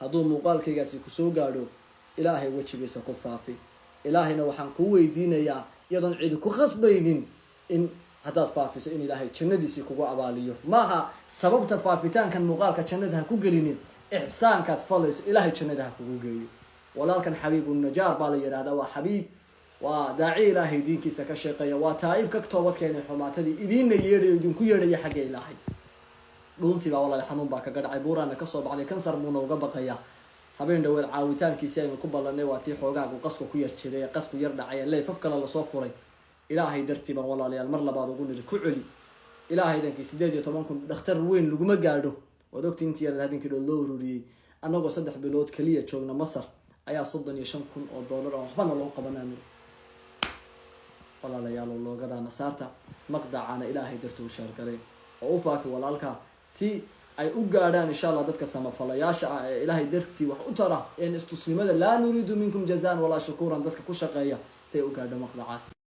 hadduu muuqaalkaygaasi ku soo gaadho ilaahay wejigiisa ku faafi ilaahayna waxaan ku weydiinayaa iyadoon cidi ku khasbaynin in haddaad faafiso in ilaahay jannadiisii kugu abaaliyo maaha sababta faafitaankan muuqaalka jannada ha ku gelinin ixsaankaad falayso ilaahay jannada ha kugu geeyo walaalkan xabiibu najaar baa la yidhaahdaa waa xabiib waa daaci ilaahay diinkiisa ka shaqeeya waa taa'ib ka toobadkeenay xumaatadii idiinna yeedhayo idinku yeedhaya xagga ilaahay dhuuntii baa walaal xanuun baa kaga dhacay buuraana kasoo baxday kansar muuna uga baqaya habeen dhaweed caawitaankiisi aynu ku ballanay waa tii xoogaagu qasku ku yar jiray qasku yar dhacay leefaf kale lasoo furay ilaahay dartii baan walaalayaal mar labaad ugu niri ku celi ilaahay dhankii 18 kun dhakhtar weyn laguma gaadho waad ogtii intii yar habeenkii loo ururiyay annagoo 3 bilood kaliya joogna Masar ayaa 35 kun oo dollar oo waxba loo qabanaan walaalayaal loogadaa nasaarta maqdacana ilaahay dartuu sheergalay oo u faafi walaalka si ay u gaadhaan insha Allah dadka samafalayaasha ah ee ilaahay dartii wax u tara in istusnimada la nuriidu minkum jazaan wala shukuran dadka ku shaqeeya say u gaadho maqdacaas